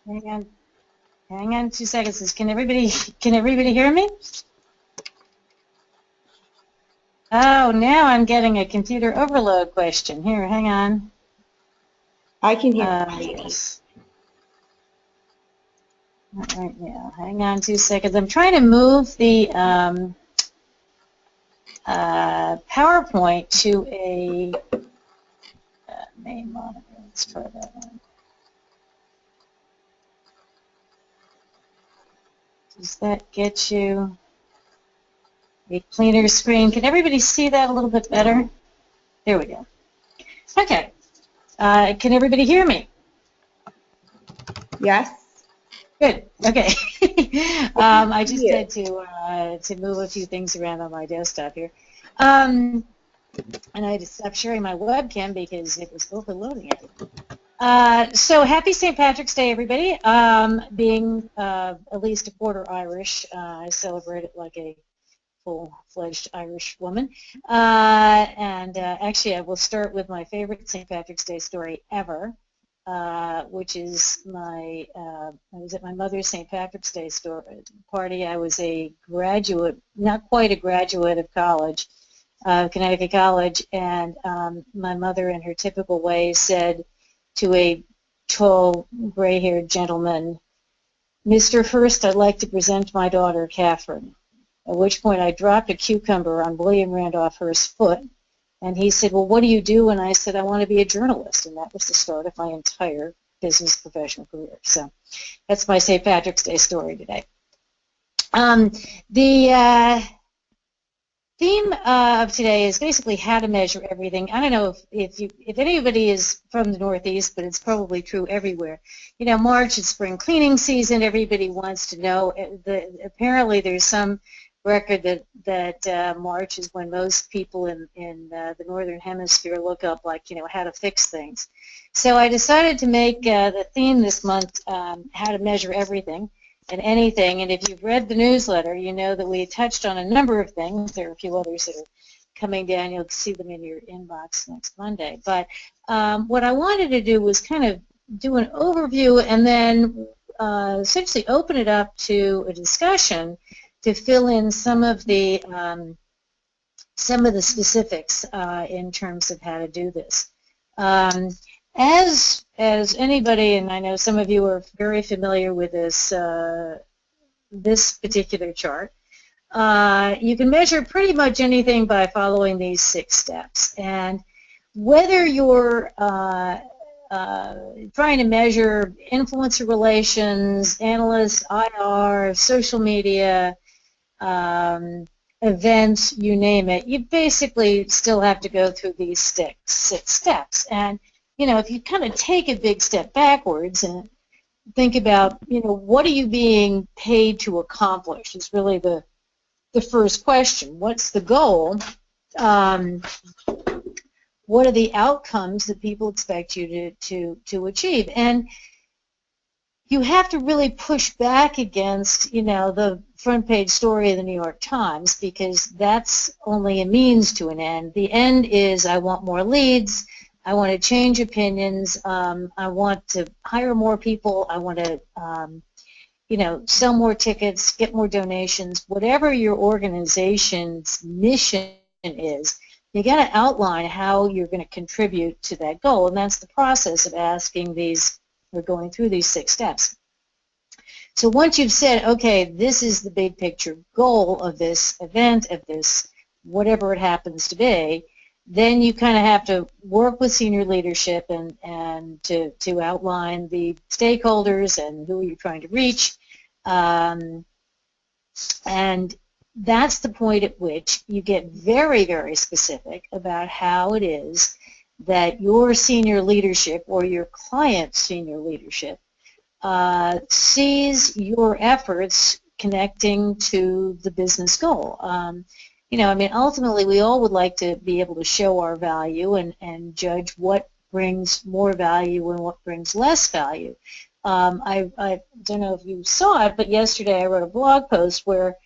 Hang on 2 seconds. Can everybody hear me? Oh, now I'm getting a computer overload question. Here, hang on. I can hear. Yes. Right now, hang on 2 seconds. I'm trying to move the PowerPoint to a main monitor. Let's try that one. Does that get you a cleaner screen? Can everybody see that a little bit better? There we go. Okay. Can everybody hear me? Yes. Good. Okay. I just had to move a few things around on my desktop here. And I had to stop sharing my webcam because it was overloading everything. So happy St. Patrick's Day, everybody. Being at least a quarter Irish, I celebrate it like a full-fledged Irish woman. Actually, I will start with my favorite St. Patrick's Day story ever, which is I was at my mother's St. Patrick's Day party. I was a graduate, not quite a graduate of college, Connecticut College, and my mother, in her typical way, said to a tall, gray-haired gentleman, "Mr. Hurst, I'd like to present my daughter, Catherine." At which point I dropped a cucumber on William Randolph Hearst's foot, and he said, "Well, what do you do?" And I said, "I want to be a journalist," and that was the start of my entire business professional career. So that's my St. Patrick's Day story today. The theme of today is basically how to measure everything. I don't know if anybody is from the Northeast, but it's probably true everywhere. You know, March is spring cleaning season. Everybody wants to know. Apparently, there's some record that March is when most people in the Northern Hemisphere look up, like, you know, how to fix things. So I decided to make the theme this month how to measure everything and anything. And if you've read the newsletter, you know that we touched on a number of things. There are a few others that are coming down. You'll see them in your inbox next Monday. But what I wanted to do was kind of do an overview and then essentially open it up to a discussion to fill in some of the specifics in terms of how to do this. As anybody, and I know some of you are very familiar with this this particular chart, you can measure pretty much anything by following these 6 steps. And whether you're trying to measure influencer relations, analysts, IR, social media, events, you name it, you basically still have to go through these 6 steps. And you know, if you kind of take a big step backwards and think about, you know, what are you being paid to accomplish is really the first question. What's the goal? What are the outcomes that people expect you to achieve? And you have to really push back against, you know, the front page story of the New York Times, because that's only a means to an end. The end is, I want more leads, I want to change opinions, I want to hire more people, I want to, you know, sell more tickets, get more donations. Whatever your organization's mission is, you got to outline how you're going to contribute to that goal, and that's the process of asking these, or going through these 6 steps. So once you've said, okay, this is the big picture goal of this event, of this whatever it happens to be, then you kind of have to work with senior leadership and to outline the stakeholders and who you're trying to reach. And that's the point at which you get very, very specific about how it is that your senior leadership or your client's senior leadership sees your efforts connecting to the business goal. You know, I mean, ultimately, we all would like to be able to show our value and judge what brings more value and what brings less value. I don't know if you saw it, but yesterday I wrote a blog post where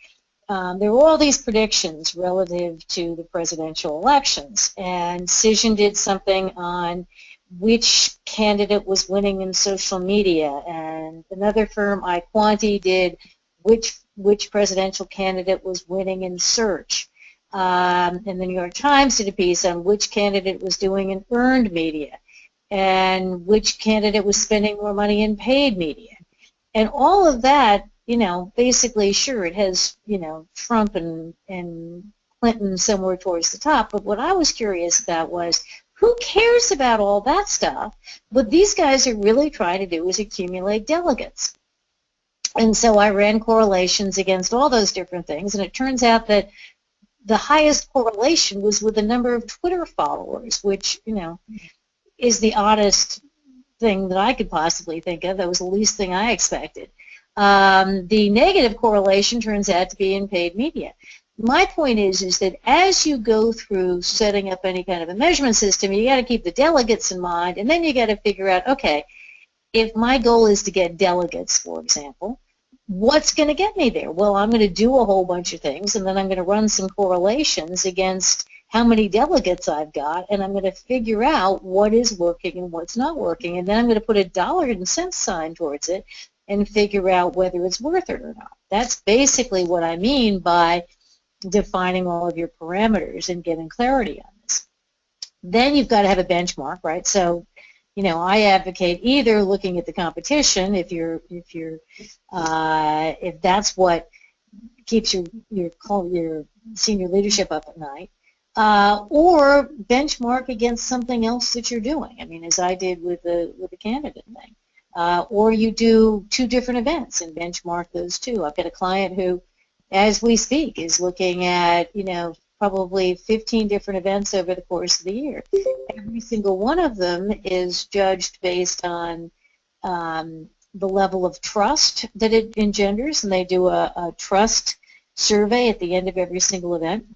there were all these predictions relative to the presidential elections, and Cision did something on which candidate was winning in social media, and another firm, iQuanti, did which presidential candidate was winning in search. And the New York Times did a piece on which candidate was doing in earned media and which candidate was spending more money in paid media. And all of that, basically, sure, it has, Trump and Clinton somewhere towards the top, but what I was curious about was, who cares about all that stuff? What these guys are really trying to do is accumulate delegates. And so I ran correlations against all those different things, and it turns out that the highest correlation was with the number of Twitter followers, which, is the oddest thing that I could possibly think of. That was the least thing I expected. The negative correlation turns out to be in paid media. My point is that as you go through setting up any kind of a measurement system, you got to keep the delegates in mind, and then you got to figure out, okay, if my goal is to get delegates, for example, what's going to get me there? Well, I'm going to do a whole bunch of things, and then I'm going to run some correlations against how many delegates I've got, and I'm going to figure out what is working and what's not working, and then I'm going to put a dollar and cent sign towards it and figure out whether it's worth it or not. That's basically what I mean by defining all of your parameters and getting clarity on this. Then you've got to have a benchmark, right? So, I advocate either looking at the competition if that's what keeps your senior leadership up at night, or benchmark against something else that you're doing. I mean, as I did with the candidate thing, or you do 2 different events and benchmark those 2. I've got a client who, as we speak, is looking at probably 15 different events over the course of the year. Every single one of them is judged based on the level of trust that it engenders, and they do a trust survey at the end of every single event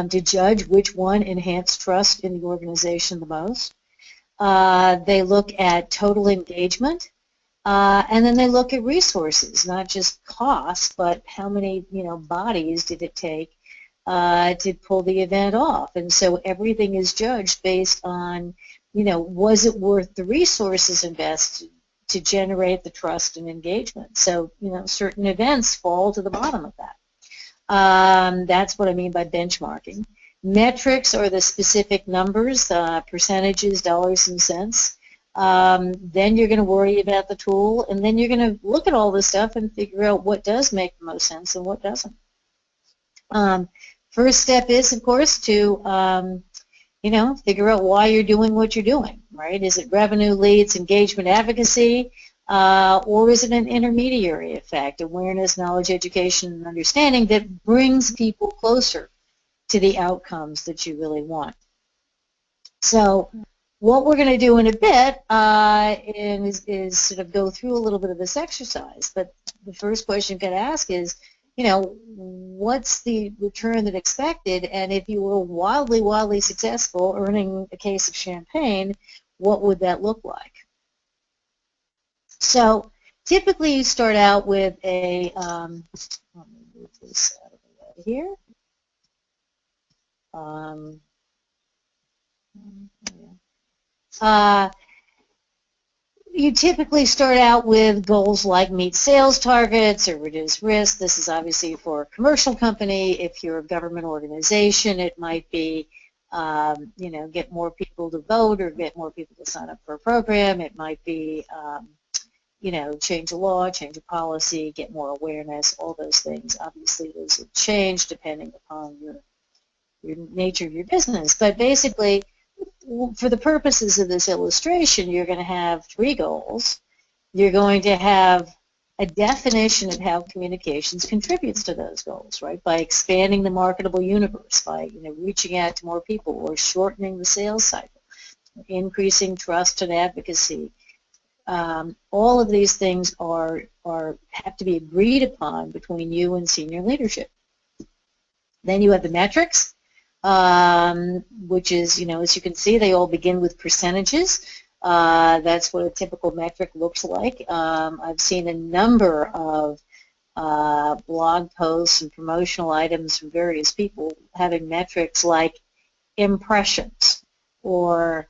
to judge which one enhanced trust in the organization the most. They look at total engagement, and then they look at resources, not just cost, but how many bodies did it take to pull the event off. And so everything is judged based on, was it worth the resources invested to generate the trust and engagement? So, certain events fall to the bottom of that. That's what I mean by benchmarking. Metrics are the specific numbers, percentages, dollars and cents. Then you're going to worry about the tool, and then you're going to look at all this stuff and figure out what does make the most sense and what doesn't. First step is, of course, to figure out why you're doing what you're doing, right? Is it revenue, leads, engagement, advocacy, or is it an intermediary effect, awareness, knowledge, education, and understanding that brings people closer to the outcomes that you really want? So what we're going to do in a bit is sort of go through a little bit of this exercise, but the first question you've got to ask is, what's the return that expected, and if you were wildly successful earning a case of champagne, what would that look like? So typically you start out with a, let me move this out of the way here. You typically start out with goals like meet sales targets or reduce risk. This is obviously for a commercial company. If you're a government organization, it might be, get more people to vote or get more people to sign up for a program. It might be, change a law, change a policy, get more awareness, all those things. Obviously, those will change depending upon your nature of your business. But basically, for the purposes of this illustration, you're going to have 3 goals. You're going to have a definition of how communications contributes to those goals, right? By expanding the marketable universe, by reaching out to more people, or shortening the sales cycle, increasing trust and advocacy. All of these things have to be agreed upon between you and senior leadership. Then you have the metrics. Which is, as you can see, they all begin with percentages. That's what a typical metric looks like. I've seen a number of blog posts and promotional items from various people having metrics like impressions or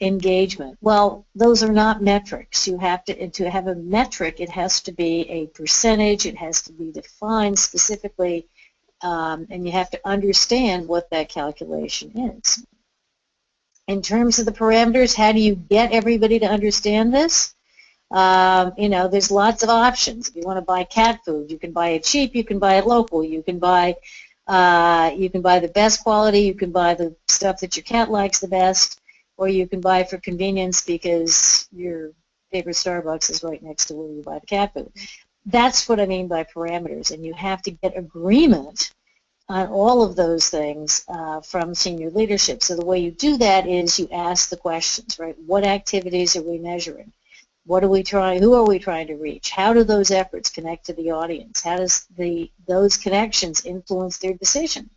engagement. Well, those are not metrics. You have to have a metric, it has to be a percentage, it has to be defined specifically, and you have to understand what that calculation is. In terms of the parameters, how do you get everybody to understand this? There's lots of options. If you want to buy cat food, you can buy it cheap, you can buy it local, you can buy the best quality, you can buy the stuff that your cat likes the best, or you can buy for convenience because your favorite Starbucks is right next to where you buy the cat food. That's what I mean by parameters, and you have to get agreement on all of those things from senior leadership. So the way you do that is you ask the questions, right? What activities are we measuring? What are we trying? Who are we trying to reach? How do those efforts connect to the audience? How does those connections influence their decision?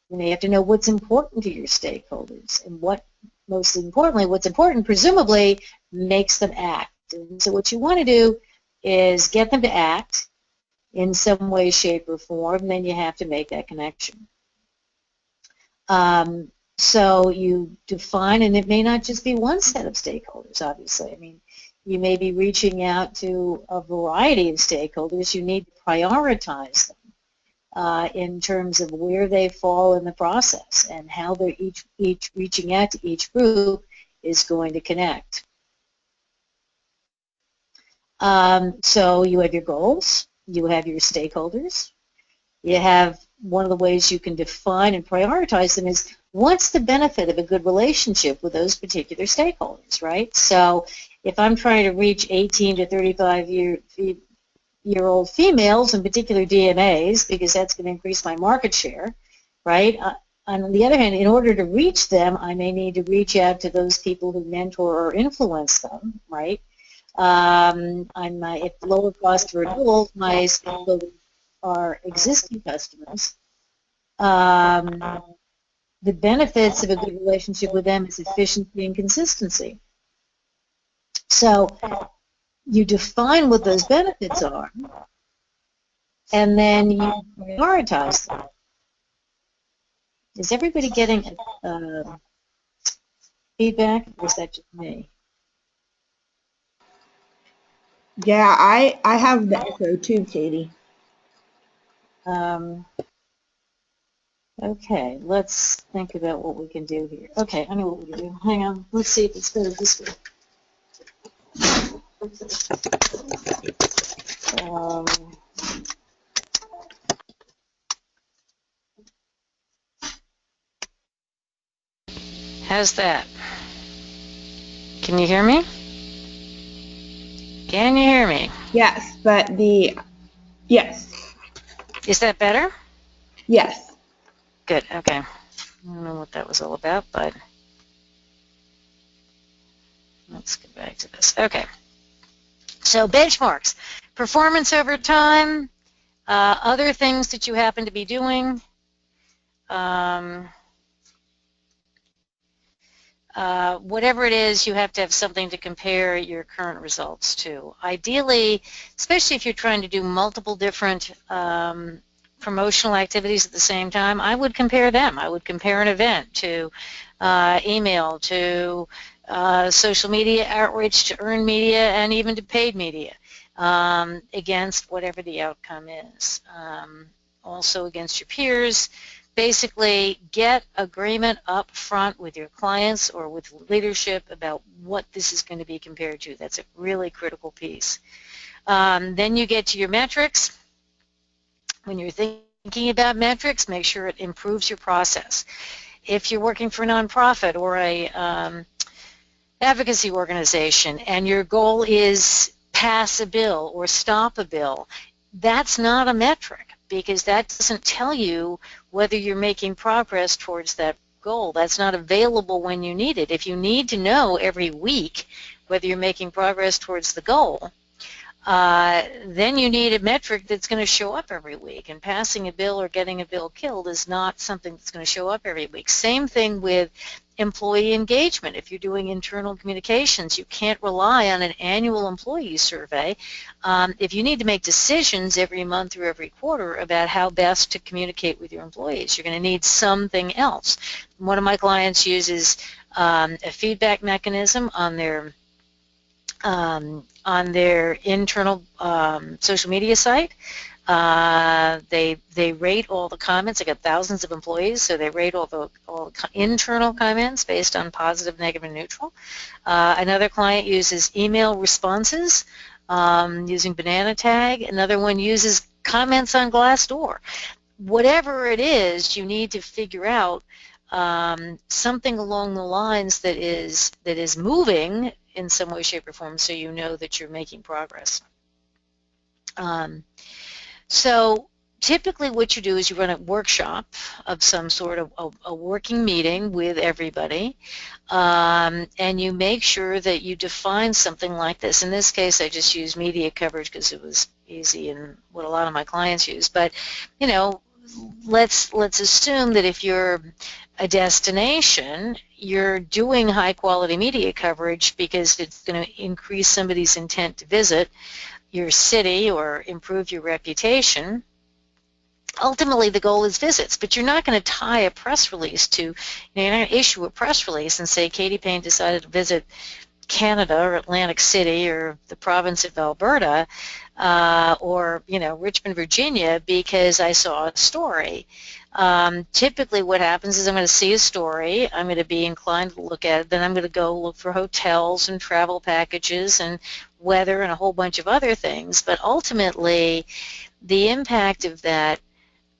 You have to know what's important to your stakeholders, and most importantly, what's important presumably makes them act. And so what you want to do is get them to act in some way, shape, or form, and then you have to make that connection. So you define, and it may not just be one set of stakeholders, obviously. I mean, you may be reaching out to a variety of stakeholders. You need to prioritize them in terms of where they fall in the process and how they're each reaching out to each group is going to connect. So you have your goals, you have your stakeholders, you have one of the ways you can define and prioritize them is what's the benefit of a good relationship with those particular stakeholders, right? So if I'm trying to reach 18 to 35-year-old females, in particular DMAs, because that's going to increase my market share, right? On the other hand, in order to reach them, I may need to reach out to those people who mentor or influence them, right? If lower cost renewals, my stakeholders are existing customers. The benefits of a good relationship with them is efficiency and consistency. So you define what those benefits are, and then you prioritize them. Is everybody getting feedback, or is that just me? Yeah, I have the echo too, Katie. Okay, let's think about what we can do here. Okay, I know what we can do. Hang on, let's see if it's better this way. How's that? Can you hear me? Can you hear me? Yes, but yes. Is that better? Yes. Good, okay. I don't know what that was all about, but let's get back to this. Okay. So benchmarks, performance over time, other things that you happen to be doing, whatever it is, you have to have something to compare your current results to. Ideally, especially if you're trying to do multiple different promotional activities at the same time, I would compare them. I would compare an event to email, to social media outreach, to earned media, and even to paid media against whatever the outcome is. Also against your peers. Basically, get agreement up front with your clients or with leadership about what this is going to be compared to. That's a really critical piece. Then you get to your metrics. When you're thinking about metrics, make sure it improves your process. If you're working for a nonprofit or a advocacy organization and your goal is pass a bill or stop a bill, that's not a metric because that doesn't tell you whether you're making progress towards that goal. That's not available when you need it. If you need to know every week whether you're making progress towards the goal, then you need a metric that's going to show up every week. And passing a bill or getting a bill killed is not something that's going to show up every week. Same thing with employee engagement. If you're doing internal communications, you can't rely on an annual employee survey. If you need to make decisions every month or every quarter about how best to communicate with your employees, you're going to need something else. One of my clients uses a feedback mechanism on their internal social media site. They rate all the comments. They got thousands of employees, so they rate all the internal comments based on positive, negative, and neutral. Another client uses email responses using Banana Tag. Another one uses comments on Glassdoor. Whatever it is, you need to figure out something along the lines that is moving in some way, shape, or form, so you know that you're making progress. So typically what you do is you run a workshop of some sort of a working meeting with everybody, and you make sure that you define something like this. In this case, I just used media coverage because it was easy and what a lot of my clients use. But, you know, let's assume that if you're a destination, you're doing high-quality media coverage because it's going to increase somebody's intent to visit your city or improve your reputation. Ultimately, the goal is visits, but you're not going to tie a press release to, you're not going to issue a press release and say Katie Paine decided to visit Canada or Atlantic City or the province of Alberta or, Richmond, Virginia because I saw a story. Typically what happens is I'm going to see a story, I'm going to be inclined to look at it, then I'm going to go look for hotels and travel packages and weather and a whole bunch of other things. But ultimately, the impact of that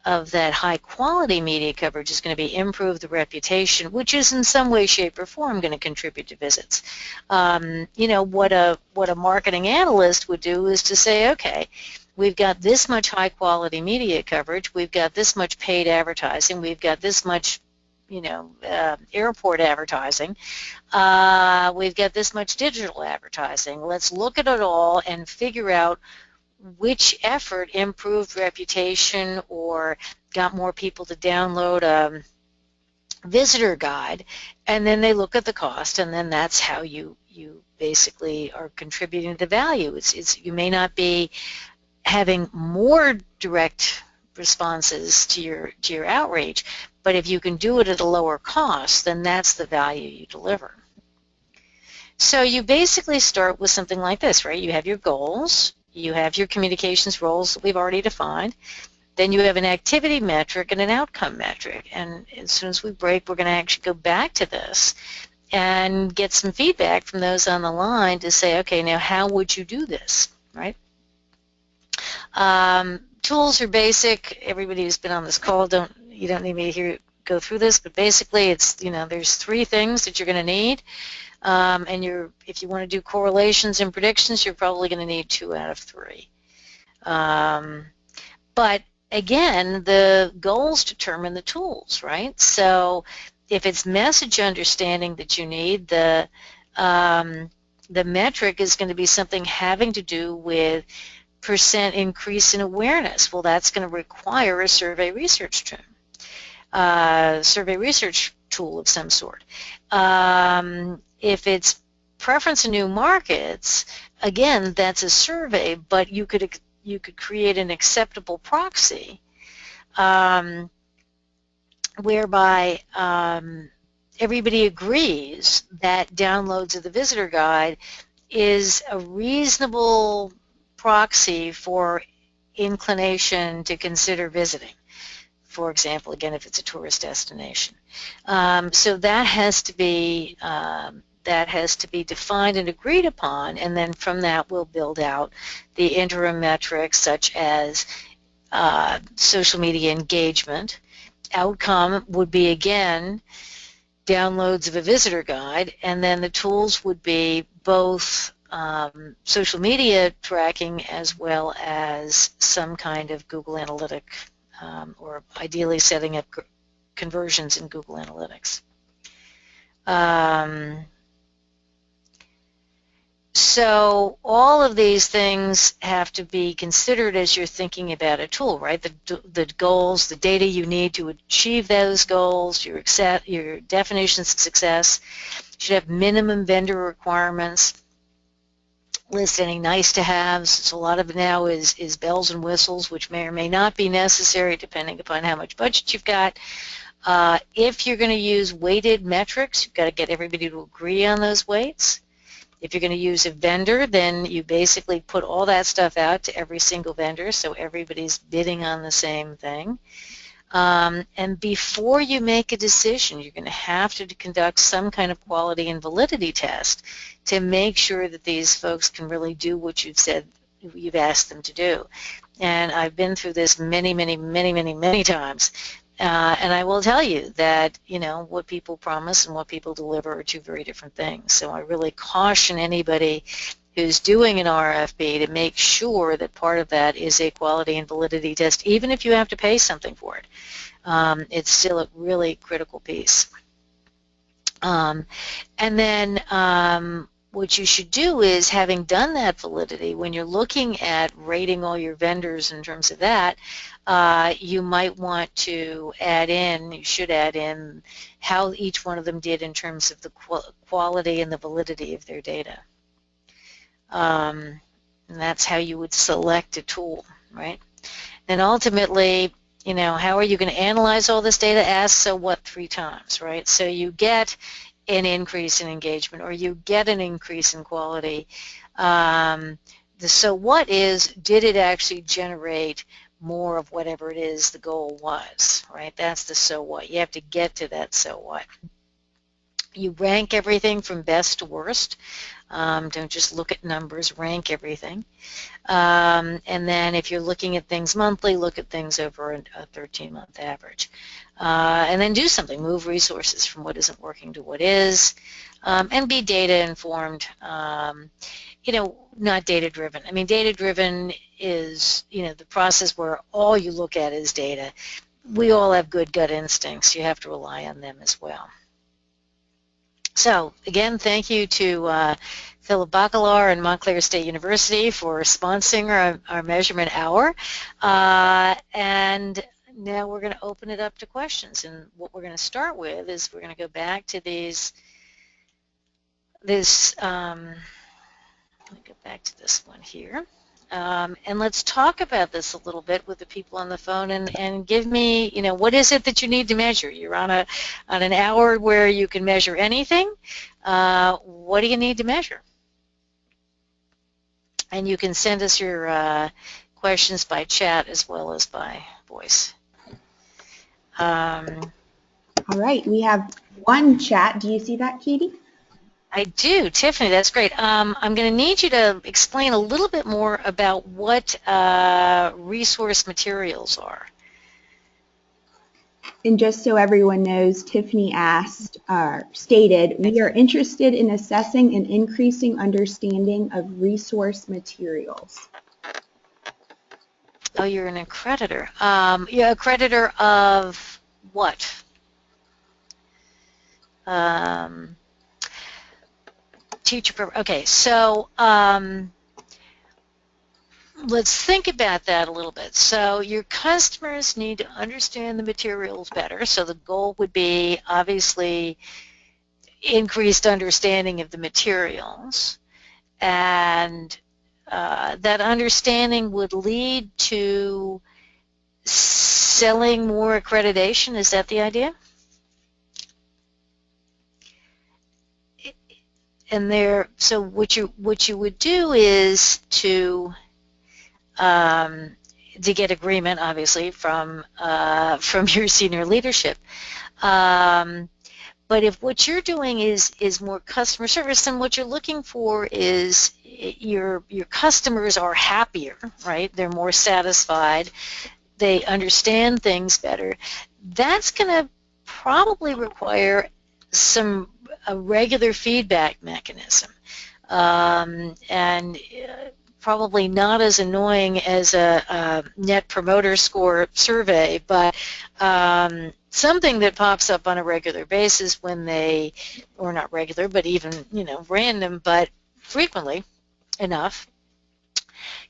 high quality media coverage is going to be improve the reputation, which is in some way, shape, or form going to contribute to visits. What a marketing analyst would do is to say, okay, we've got this much high quality media coverage, we've got this much paid advertising, we've got this much airport advertising, we've got this much digital advertising. Let's look at it all and figure out which effort improved reputation or got more people to download a visitor guide, and then they look at the cost, and then that's how you basically are contributing to value. You may not be having more direct responses to your outreach, but if you can do it at a lower cost, then that's the value you deliver. So you basically start with something like this, right? You have your goals, you have your communications roles that we've already defined, then you have an activity metric and an outcome metric, and as soon as we break, we're going to actually go back to this and get some feedback from those on the line to say, okay, now how would you do this, right? Tools are basic. Everybody who's been on this call, you don't need me to go through this, but basically it's, there's 3 things that you're going to need. And if you want to do correlations and predictions, you're probably going to need 2 out of 3. But again, the goals determine the tools, right? So if it's message understanding that you need, the metric is going to be something having to do with % increase in awareness. Well, that's going to require a survey research tool of some sort. If it's preference in new markets, again, that's a survey, but you could create an acceptable proxy whereby everybody agrees that downloads of the visitor guide is a reasonable proxy for inclination to consider visiting. For example, again, if it's a tourist destination. So that has to be defined and agreed upon, and then from that we'll build out the interim metrics such as social media engagement. Outcome would be, again, downloads of a visitor guide, and then the tools would be both social media tracking as well as some kind of Google Analytic or ideally setting up conversions in Google Analytics. So all of these things have to be considered as you're thinking about a tool, right? The goals, the data you need to achieve those goals, your definitions of success should have minimum vendor requirements. List any nice to haves. So a lot of it now is bells and whistles, which may or may not be necessary depending upon how much budget you've got. If you're going to use weighted metrics, you've got to get everybody to agree on those weights. If you're going to use a vendor, then you basically put all that stuff out to every single vendor so everybody's bidding on the same thing. And before you make a decision, you're going to have to conduct some kind of quality and validity test to make sure that these folks can really do what you've asked them to do. And I've been through this many, many, many, many, many times. And I will tell you that, what people promise and what people deliver are two very different things. So I really caution anybody who's doing an RFP to make sure that part of that is a quality and validity test, even if you have to pay something for it. It's still a really critical piece. And then what you should do is, having done that validity, when you're looking at rating all your vendors in terms of that, you might want to you should add in how each one of them did in terms of the quality and the validity of their data. And that's how you would select a tool, right? And ultimately, how are you going to analyze all this data? Ask so what 3 times, right? So you get an increase in engagement, or you get an increase in quality. The so what is, did it actually generate more of whatever it is the goal was, right? That's the so what. You have to get to that so what. You rank everything from best to worst. Don't just look at numbers, rank everything. And then if you're looking at things monthly, look at things over a 13-month average. And then do something, move resources from what isn't working to what is, and be data informed, not data driven. I mean, data driven is, the process where all you look at is data. We all have good gut instincts. You have to rely on them as well. So, again, thank you to Philip Bacalar and Montclair State University for sponsoring our measurement hour. And now we're going to open it up to questions. And what we're going to start with is we're going to go back to let me go back to this one here. And let's talk about this a little bit with the people on the phone, and give me, what is it that you need to measure? You're on an hour where you can measure anything. What do you need to measure? And you can send us your questions by chat as well as by voice. All right, we have one chat. Do you see that, Katie? I do, Tiffany, that's great. I'm going to need you to explain a little bit more about what resource materials are. And just so everyone knows, Tiffany stated, we are interested in assessing and increasing understanding of resource materials. Oh, you're an accreditor. You're accreditor of what? Teacher, okay, so let's think about that a little bit. So your customers need to understand the materials better. So the goal would be obviously increased understanding of the materials, and that understanding would lead to selling more accreditation. Is that the idea? And so what you would do is to get agreement, obviously, from your senior leadership. But if what you're doing is more customer service, then what you're looking for is your customers are happier, right? They're more satisfied. They understand things better. That's going to probably require a regular feedback mechanism, and probably not as annoying as a net promoter score survey, but something that pops up on a regular basis when or not regular, but even random, but frequently, enough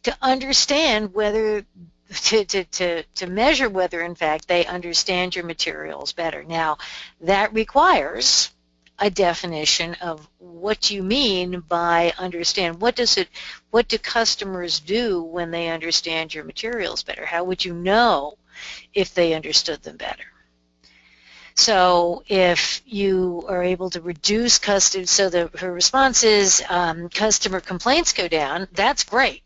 to understand whether to measure whether in fact they understand your materials better. Now that requires a definition of what you mean by understand. What do customers do when they understand your materials better? How would you know if they understood them better? So if you are able to reduce her response is customer complaints go down, that's great.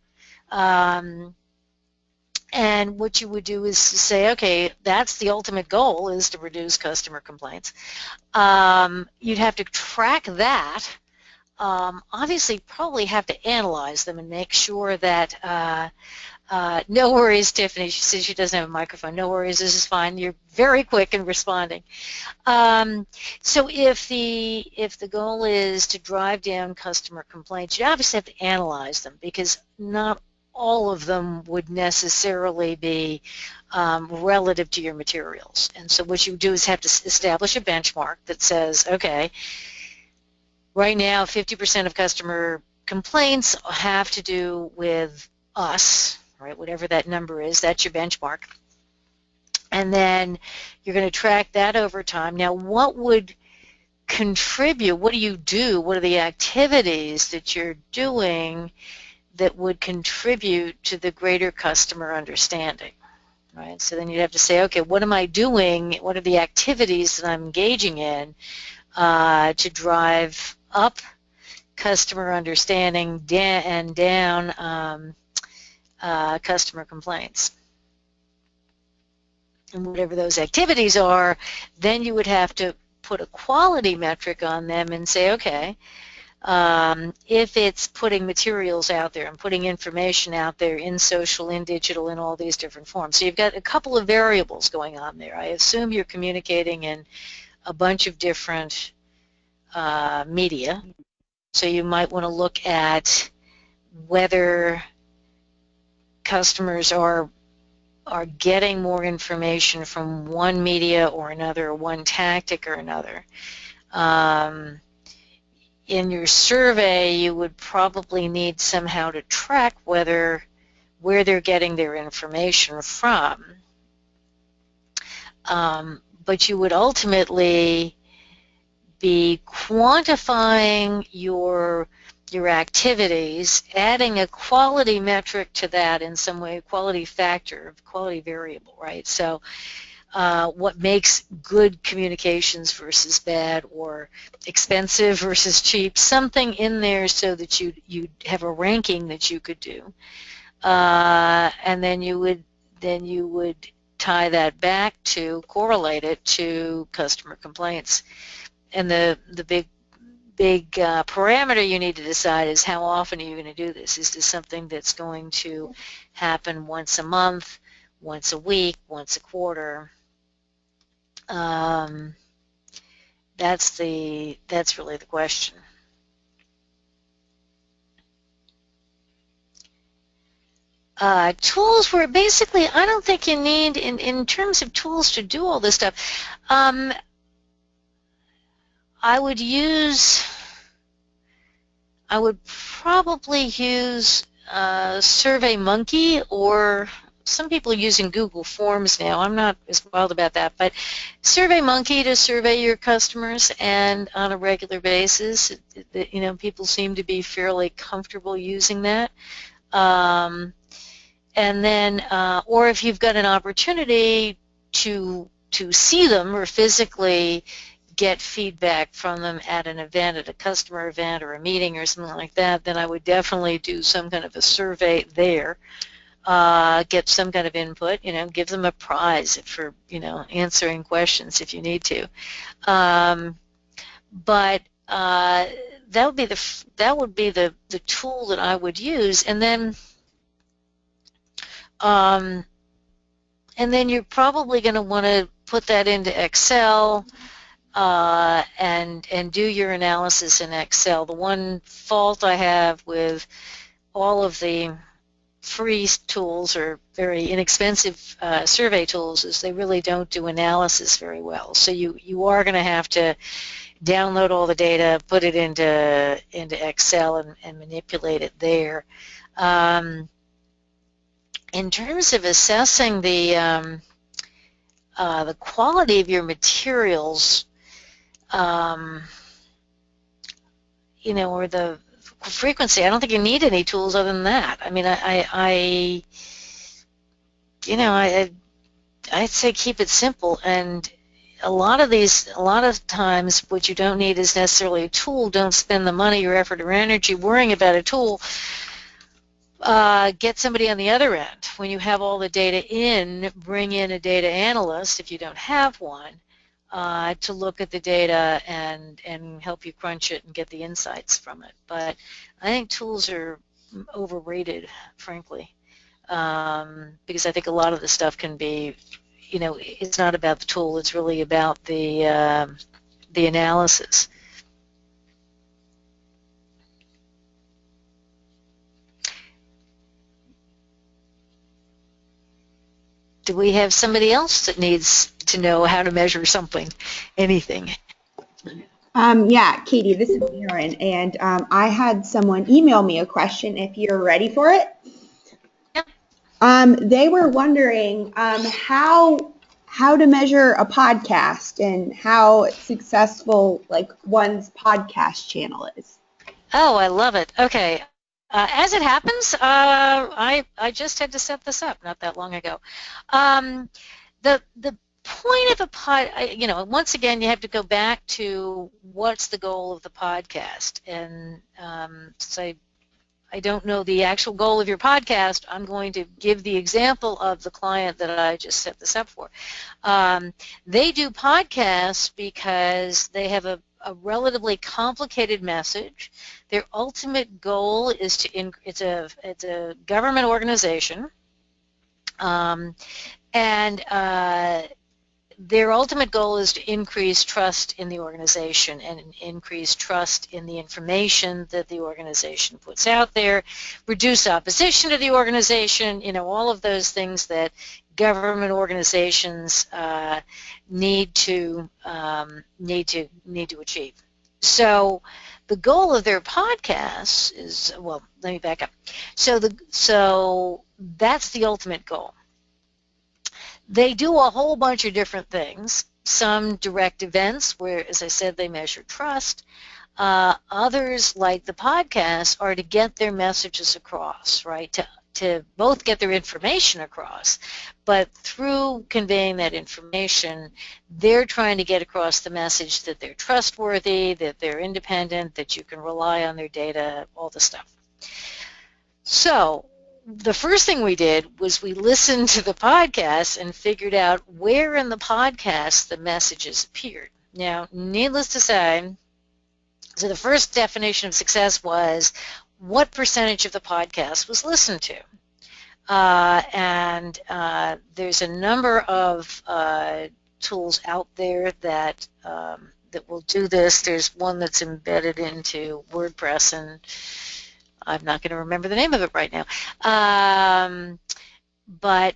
And what you would do is say, okay, that's the ultimate goal, is to reduce customer complaints. You'd have to track that. Obviously, probably have to analyze them and make sure that, no worries, Tiffany, she says she doesn't have a microphone. No worries, this is fine. You're very quick in responding. So if the goal is to drive down customer complaints, you obviously have to analyze them, because not all of them would necessarily be relative to your materials. And so what you do is have to establish a benchmark that says, okay, right now 50% of customer complaints have to do with us, right? Whatever that number is, that's your benchmark. And then you're going to track that over time. Now, what would contribute? What do you do? What are the activities that you're doing that would contribute to the greater customer understanding, right? So then you'd have to say, okay, what am I doing? What are the activities that I'm engaging in to drive up customer understanding and down customer complaints? And whatever those activities are, then you would have to put a quality metric on them and say, okay, if it's putting materials out there and putting information out there in social, in digital, in all these different forms. So you've got a couple of variables going on there. I assume you're communicating in a bunch of different media. So you might want to look at whether customers are getting more information from one media or another, one tactic or another. In your survey, you would probably need somehow to track where they're getting their information from. But you would ultimately be quantifying your activities, adding a quality metric to that in some way, quality factor, quality variable, right? So what makes good communications versus bad, or expensive versus cheap, something in there so that you have a ranking that you could do, and then you would tie that back to correlate it to customer complaints. And the big parameter you need to decide is how often are you going to do this? Is this something that's going to happen once a month, once a week, once a quarter? That's really the question. Tools where basically I don't think you need, in terms of tools to do all this stuff, I would probably use SurveyMonkey, or some people are using Google Forms now. I'm not as wild about that, but SurveyMonkey to survey your customers, and on a regular basis, people seem to be fairly comfortable using that. And then, or if you've got an opportunity to see them or physically get feedback from them at an event, at a customer event or a meeting or something like that, then I would definitely do some kind of a survey there. Get some kind of input, give them a prize for, answering questions if you need to. But that would be the tool that I would use, and then you're probably going to want to put that into Excel and do your analysis in Excel. The one fault I have with all of the free tools or very inexpensive survey tools is they really don't do analysis very well. So you are going to have to download all the data, put it into Excel, and manipulate it there. In terms of assessing the quality of your materials, or the frequency, I don't think you need any tools other than that. I mean, I'd say keep it simple. And a lot of times what you don't need is necessarily a tool. Don't spend the money or effort or energy worrying about a tool. Get somebody on the other end. When you have all the data in, bring in a data analyst, if you don't have one, to look at the data and help you crunch it and get the insights from it. But I think tools are overrated, frankly, because I think a lot of the stuff can be, it's not about the tool, it's really about the analysis. Do we have somebody else that needs to know how to measure something, anything? Yeah, Katie, this is Erin, and I had someone email me a question if you're ready for it. Yep. They were wondering how to measure a podcast and how successful one's podcast channel is. Oh, I love it. Okay. As it happens, I just had to set this up not that long ago. The point of a pod, once again, you have to go back to what's the goal of the podcast. And since I don't know the actual goal of your podcast, I'm going to give the example of the client that I just set this up for. They do podcasts because they have a relatively complicated message. Their ultimate goal is to it's a government organization, and their ultimate goal is to increase trust in the organization and increase trust in the information that the organization puts out there, reduce opposition to the organization, all of those things that government organizations need to achieve. So the goal of their podcasts is, well, let me back up. So that's the ultimate goal. They do a whole bunch of different things. Some direct events where, as I said, they measure trust. Others, like the podcast, are to get their messages across, right? To both get their information across, but through conveying that information, they're trying to get across the message that they're trustworthy, that they're independent, that you can rely on their data, all the stuff. So the first thing we did was we listened to the podcast and figured out where in the podcast the messages appeared. Now, needless to say, so the first definition of success was what percentage of the podcast was listened to. And there's a number of tools out there that will do this. There's one that's embedded into WordPress, and I'm not going to remember the name of it right now. But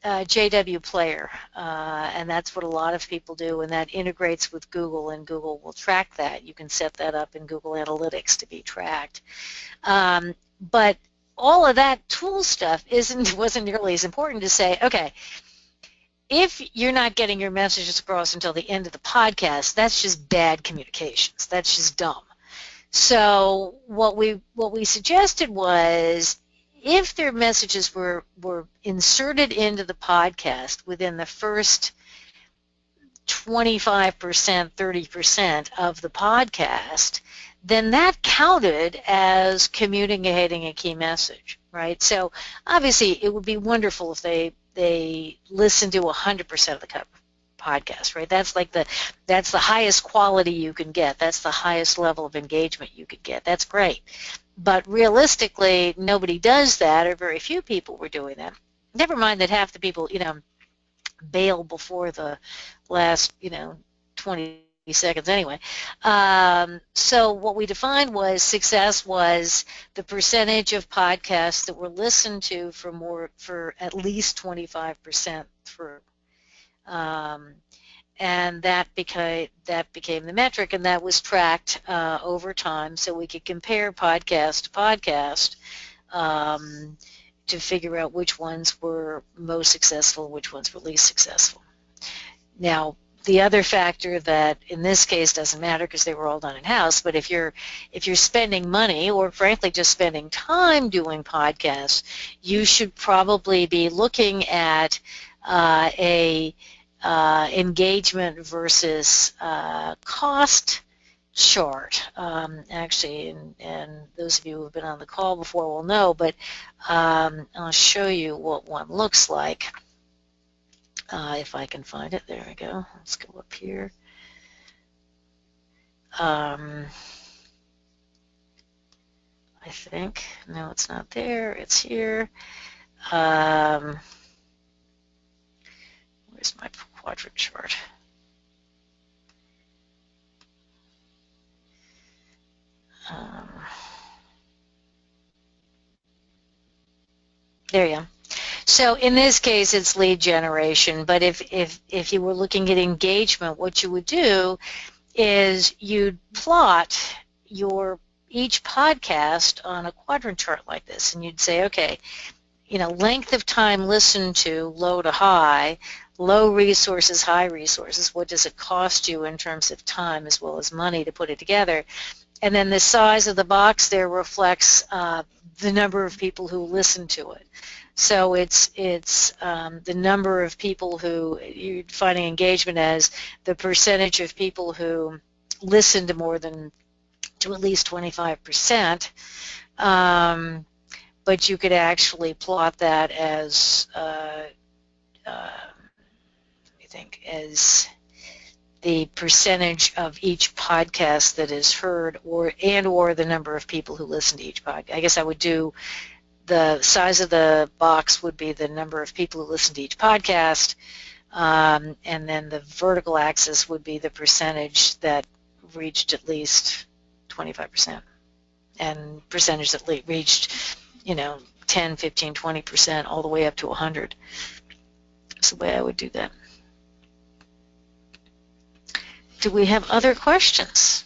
JW Player, and that's what a lot of people do, and that integrates with Google, and Google will track that. You can set that up in Google Analytics to be tracked. But all of that tool stuff wasn't nearly as important to say, okay, if you're not getting your messages across until the end of the podcast, that's just bad communications. That's just dumb. So what we suggested was, if their messages were inserted into the podcast within the first 25%, 30% of the podcast, then that counted as communicating a key message, right? So obviously it would be wonderful if they listen to 100% of the podcast, right? That's the highest quality you can get. That's the highest level of engagement you could get. That's great. But realistically, nobody does that, or very few people were doing that. Never mind that half the people, bail before the last, 20 seconds anyway. So what we defined was success was the percentage of podcasts that were listened to for at least 25% through. and that became the metric, and that was tracked over time, so we could compare podcast to podcast to figure out which ones were most successful, which ones were least successful. Now, the other factor that in this case doesn't matter because they were all done in-house, but if you're spending money or frankly just spending time doing podcasts, you should probably be looking at a engagement versus cost chart. Actually, and those of you who have been on the call before will know, but I'll show you what one looks like. If I can find it. There we go. Let's go up here. I think. No, it's not there. It's here. Where's my quadrant chart? There you go. So in this case, it's lead generation. But if you were looking at engagement, what you would do is you'd plot each podcast on a quadrant chart like this, and you'd say, okay, length of time listened to, low to high, low resources, high resources. What does it cost you in terms of time as well as money to put it together? And then the size of the box there reflects the number of people who listen to it. So it's the number of people who you're defining engagement as the percentage of people who listen to at least 25%. But you could actually plot that as as the percentage of each podcast that is heard, or the number of people who listen to each podcast. I guess I would do the size of the box would be the number of people who listen to each podcast, and then the vertical axis would be the percentage that reached at least 25%, and percentage that reached 10, 15, 20%, all the way up to 100. That's the way I would do that. Do we have other questions?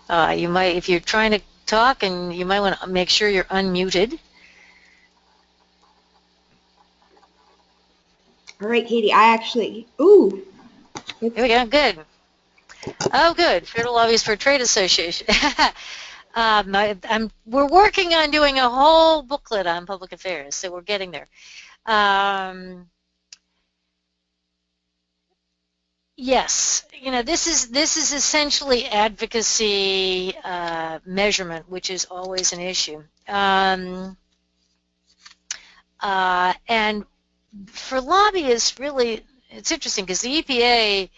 You might, if you're trying to talk, and you might want to make sure you're unmuted. All right, Katie, there we go, good. Oh, good. Federal Lobbies for Trade Association. We're working on doing a whole booklet on public affairs, so we're getting there. Yes, this is essentially advocacy measurement, which is always an issue. And for lobbyists, really, it's interesting because the EPA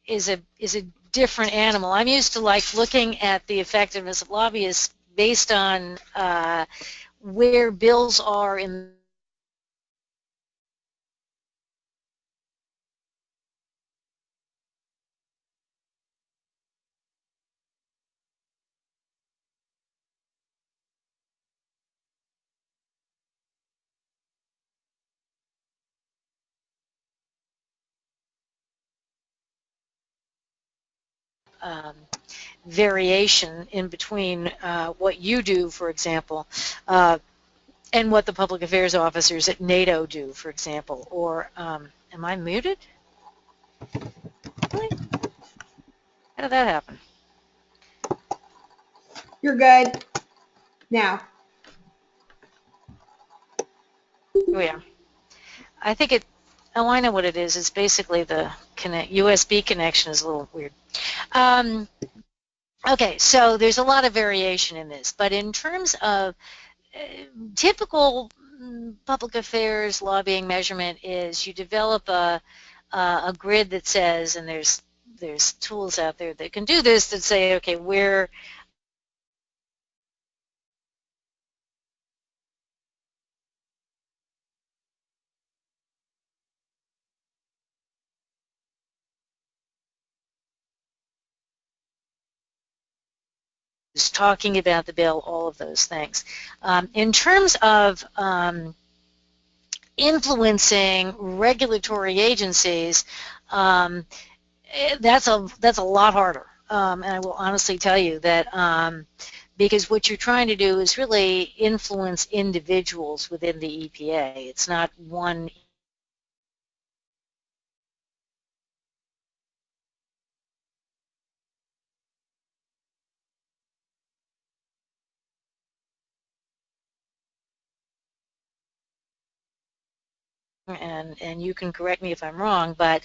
is a different animal. I'm used to looking at the effectiveness of lobbyists based on where bills are in variation in between what you do, for example, and what the public affairs officers at NATO do, for example. Or, am I muted? Really? How did that happen? You're good. Now. Oh, yeah. I think oh, I know what it is. It's basically the USB connection is a little weird. Okay, so there's a lot of variation in this, but in terms of typical public affairs lobbying measurement is you develop a grid that says, and there's tools out there that can do this, that say, okay, where talking about the bill, all of those things. In terms of influencing regulatory agencies, that's a lot harder. And I will honestly tell you that because what you're trying to do is really influence individuals within the EPA. It's not one and you can correct me if I'm wrong, but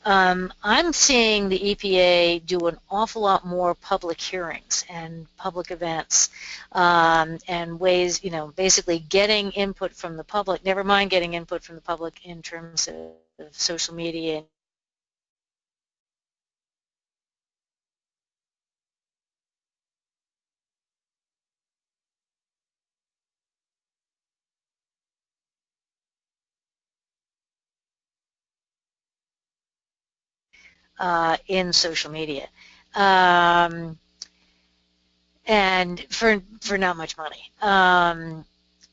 I'm seeing the EPA do an awful lot more public hearings and public events and ways, basically getting input from the public, never mind getting input from the public in terms of social media. In social media. And for not much money.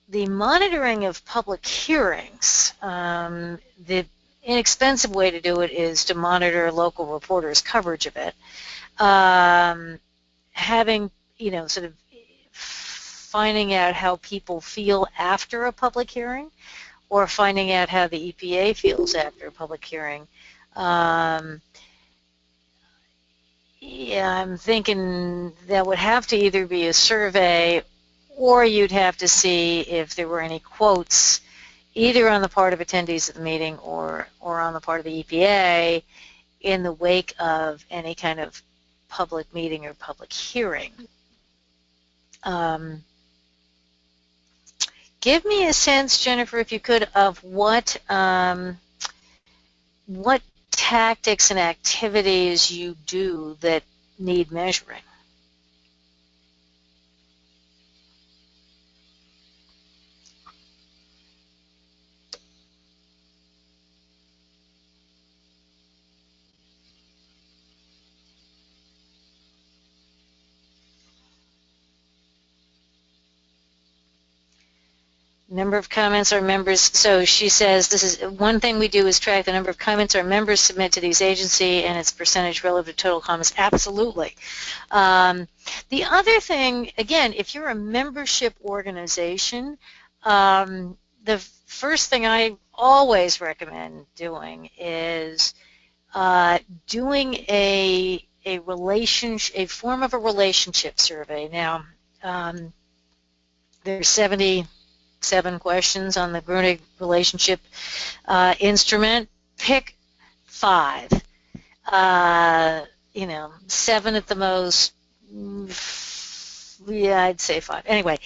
The monitoring of public hearings, the inexpensive way to do it is to monitor local reporters' coverage of it. Having, sort of finding out how people feel after a public hearing, or finding out how the EPA feels after a public hearing. Yeah, I'm thinking that would have to either be a survey, or you'd have to see if there were any quotes either on the part of attendees at the meeting or on the part of the EPA in the wake of any kind of public meeting or public hearing. Give me a sense, Jennifer, if you could, of what tactics and activities you do that need measuring. Number of comments our members, so she says this is one thing we do is track the number of comments our members submit to these agency and its percentage relative to total comments. Absolutely. The other thing, again, if you're a membership organization, the first thing I always recommend doing is doing a form of a relationship survey. Now, there's 77 questions on the Grunig relationship instrument. Pick 5. 7 at the most. Yeah, I'd say 5. Anyway,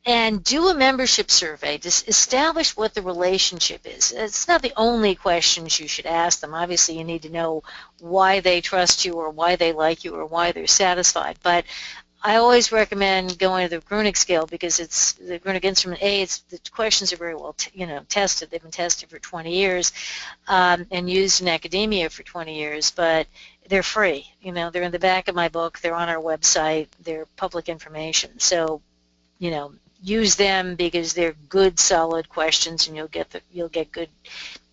and do a membership survey to establish what the relationship is. It's not the only questions you should ask them. Obviously, you need to know why they trust you or why they like you or why they're satisfied. But I always recommend going to the Grunig scale because it's the Grunig instrument. The questions are very well, tested. They've been tested for 20 years and used in academia for 20 years, but they're free. They're in the back of my book. They're on our website. They're public information. So, use them because they're good, solid questions, and you'll get good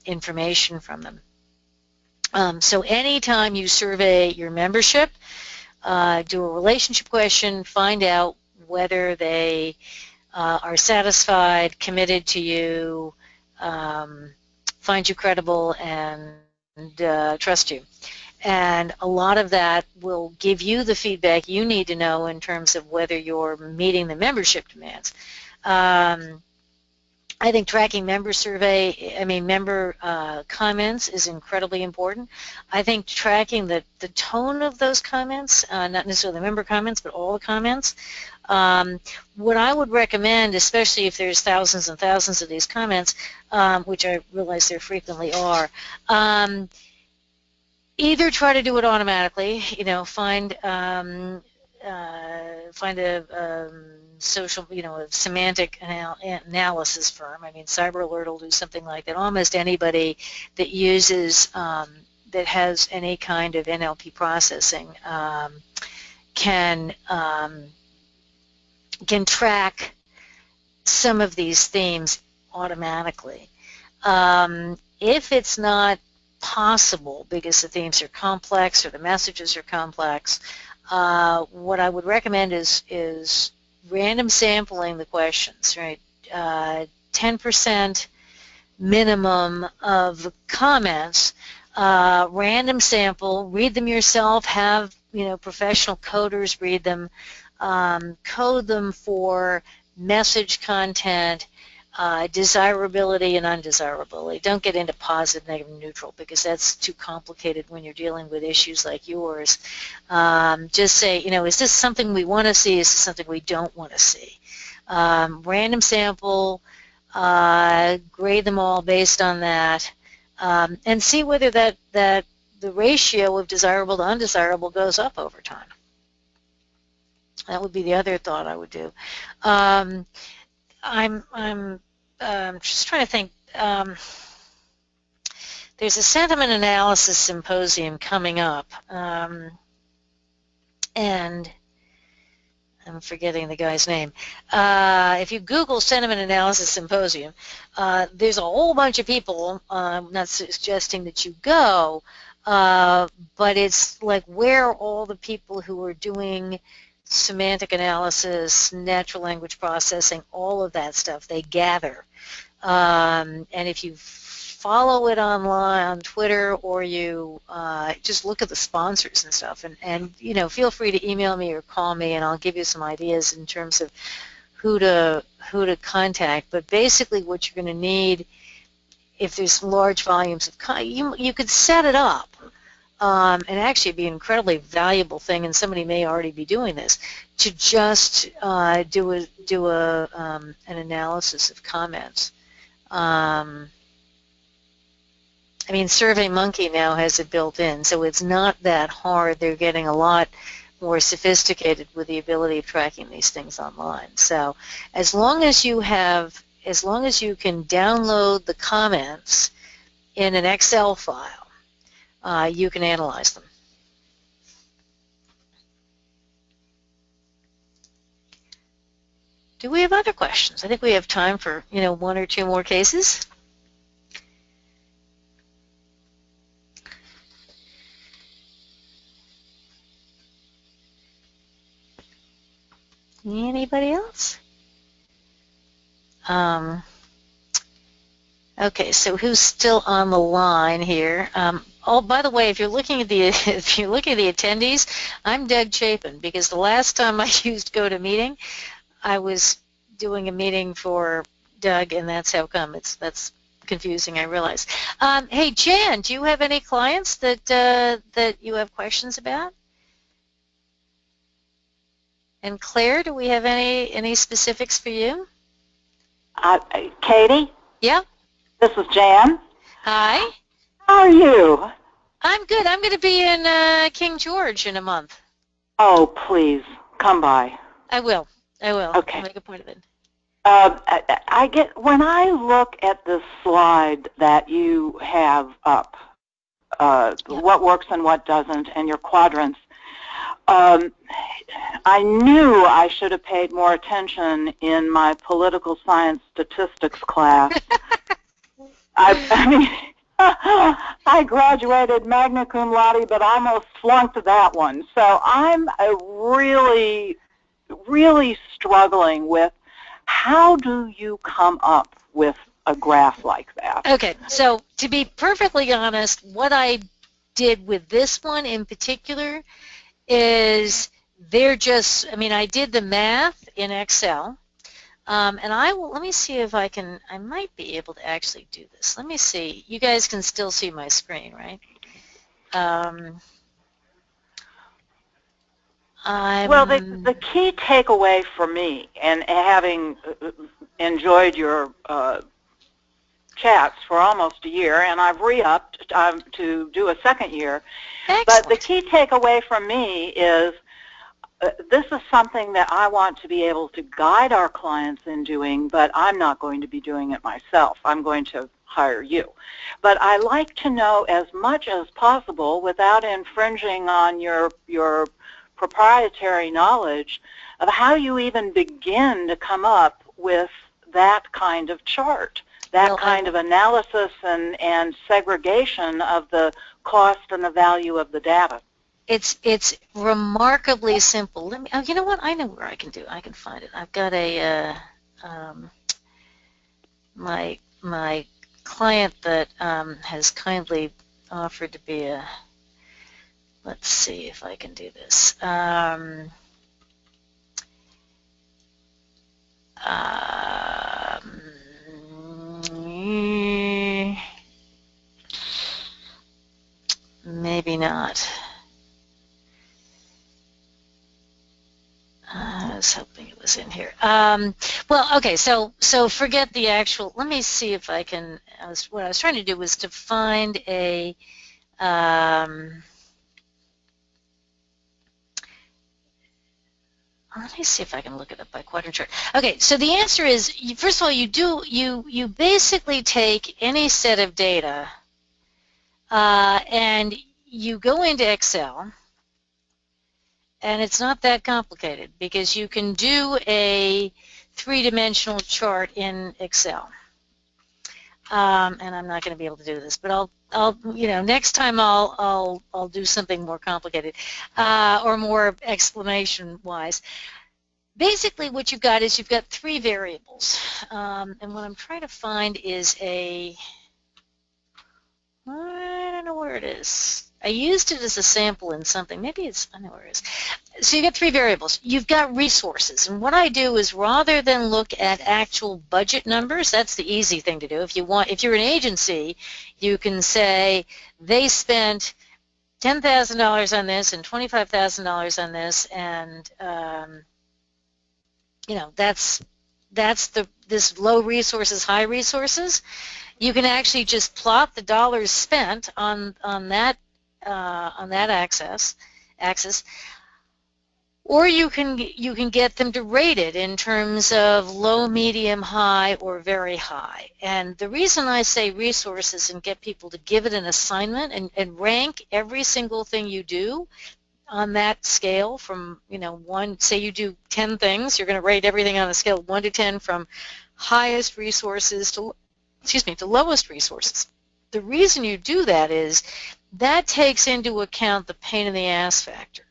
information from them. So anytime you survey your membership, do a relationship question, find out whether they are satisfied, committed to you, find you credible, and trust you. And a lot of that will give you the feedback you need to know in terms of whether you're meeting the membership demands. I think tracking member comments is incredibly important. I think tracking the tone of those comments, not necessarily the member comments, but all the comments. What I would recommend, especially if there's thousands and thousands of these comments, which I realize there frequently are, either try to do it automatically, find a social, a semantic analysis firm. CyberAlert will do something like that. Almost anybody that uses, that has any kind of NLP processing can track some of these themes automatically. If it's not possible because the themes are complex or the messages are complex, what I would recommend is random sampling the questions, right? 10% minimum of comments, random sample, read them yourself, have professional coders read them, code them for message content, desirability and undesirability. Don't get into positive, negative, neutral because that's too complicated when you're dealing with issues like yours. Just say, is this something we want to see? Is this something we don't want to see? Random sample, grade them all based on that, and see whether that the ratio of desirable to undesirable goes up over time. That would be the other thought I would do. I'm just trying to think. There's a sentiment analysis symposium coming up, and I'm forgetting the guy's name. If you Google Sentiment Analysis Symposium, there's a whole bunch of people, I'm not suggesting that you go, but it's like where all the people who are doing semantic analysis, natural language processing, all of that stuff, they gather. And if you follow it online on Twitter, or you just look at the sponsors and stuff, and feel free to email me or call me, and I'll give you some ideas in terms of who to contact. But basically, what you're going to need, if there's large volumes of you could set it up, and actually it'd be an incredibly valuable thing, and somebody may already be doing this, to just do an analysis of comments. I mean, SurveyMonkey now has it built in, so it's not that hard. They're getting a lot more sophisticated with the ability of tracking these things online. So as long as you can download the comments in an Excel file, you can analyze them. Do we have other questions? I think we have time for, one or two more cases. Anybody else? Okay, so who's still on the line here? Oh, by the way, if you're looking at the attendees, I'm Doug Chapin, because the last time I used GoToMeeting, I was doing a meeting for Doug, and that's how come. That's confusing, I realize. Hey, Jan, do you have any clients that you have questions about? And Claire, do we have any specifics for you? Katie? Yeah? This is Jan. Hi. How are you? I'm good. I'm going to be in King George in a month. Oh, please, come by. I will. Okay. I'll make a point of it. When I look at the slide that you have up, what works and what doesn't, and your quadrants, I knew I should have paid more attention in my political science statistics class. I mean, I graduated magna cum laude, but almost flunked that one. So I'm really, really struggling with how do you come up with a graph like that? Okay, so to be perfectly honest, what I did with this one in particular is I did the math in Excel, and let me see if I might be able to actually do this. Let me see. You guys can still see my screen, right? Well, the key takeaway for me, and having enjoyed your chats for almost a year, and I've re-upped to do a second year. Excellent. But the key takeaway from me is this is something that I want to be able to guide our clients in doing, but I'm not going to be doing it myself. I'm going to hire you. But I like to know as much as possible without infringing on your proprietary knowledge of how you even begin to come up with that kind of chart, that kind of analysis and segregation of the cost and the value of the data. It's remarkably simple. Let me. Oh, you know what? I know where I can do. I can find it. I've got a my client that has kindly offered to be a. Let's see if I can do this. Maybe not. I was hoping it was in here. Well, okay, so forget the actual. Let me see if I can. What I was trying to do was to find a. Let me see if I can look it up by quadrant chart. Okay, so the answer is, first of all, you basically take any set of data and you go into Excel, and it's not that complicated because you can do a three-dimensional chart in Excel. And I'm not going to be able to do this, but I'll next time I'll do something more complicated or more explanation-wise. Basically, what you've got is you've got three variables, and what I'm trying to find is I don't know where it is. I used it as a sample in something. Maybe it's, I know where it is. So you've got three variables. You've got resources, and what I do is rather than look at actual budget numbers, that's the easy thing to do. If you're an agency, you can say they spent $10,000 on this and $25,000 on this, and that's this low resources, high resources. You can actually just plot the dollars spent on that axis, or you can get them to rate it in terms of low, medium, high, or very high. And the reason I say resources and get people to give it an assignment and rank every single thing you do on that scale from, one, say you do 10 things, you're going to rate everything on a scale of 1 to 10 from highest resources to lowest resources. The reason you do that is that takes into account the pain in the ass factor.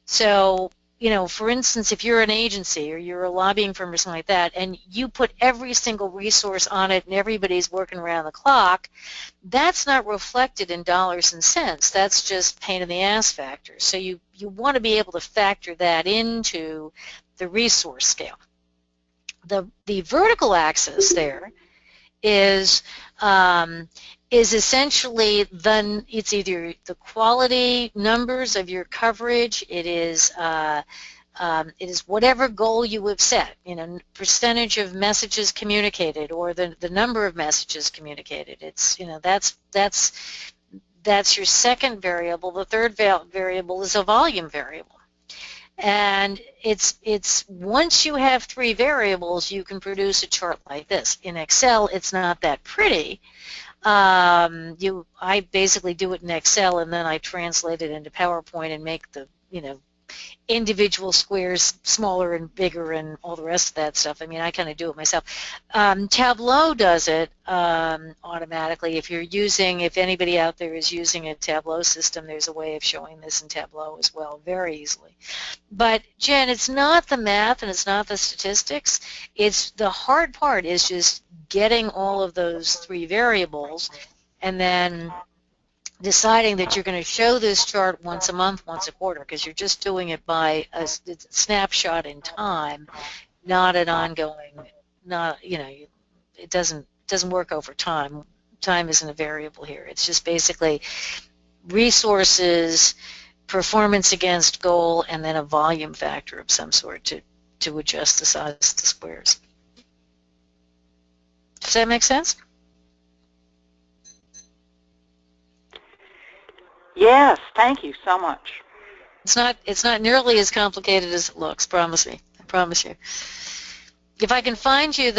So, for instance, if you're an agency or you're a lobbying firm or something like that, and you put every single resource on it and everybody's working around the clock, that's not reflected in dollars and cents. That's just pain in the ass factor. So you want to be able to factor that into the resource scale. The vertical axis there is essentially it's either the quality numbers of your coverage, it is whatever goal you have set, percentage of messages communicated or the number of messages communicated. It's that's your second variable. The third variable is a volume variable. And it's once you have three variables, you can produce a chart like this. In Excel, it's not that pretty. I basically do it in Excel, and then I translate it into PowerPoint and make the individual squares smaller and bigger and all the rest of that stuff. I mean, I kind of do it myself. Tableau does it automatically. If anybody out there is using a Tableau system, there's a way of showing this in Tableau as well, very easily. But Jen, it's not the math and it's not the statistics. It's the hard part is just getting all of those three variables and then deciding that you're going to show this chart once a month, once a quarter, because you're just doing it by a snapshot in time, not an ongoing, it doesn't work over time. Time isn't a variable here. It's just basically resources, performance against goal, and then a volume factor of some sort to adjust the size of the squares. Does that make sense? Yes, thank you so much. It's not nearly as complicated as it looks, promise me. I promise you. If I can find you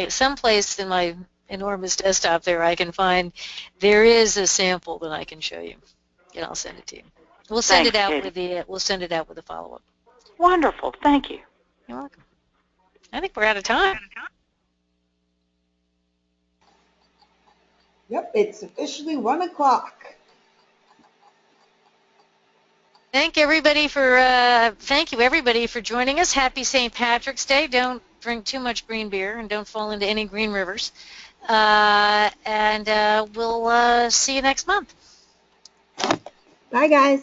someplace in my enormous desktop there, there is a sample that I can show you, and I'll send it to you. We'll send Thanks, it out Katie. we'll send it out with a follow-up. Wonderful. Thank you. You're welcome. I think we're out of time. Yep, it's officially 1 o'clock. Thank you everybody for joining us. Happy St. Patrick's Day. Don't drink too much green beer and don't fall into any green rivers. And we'll see you next month. Bye, guys.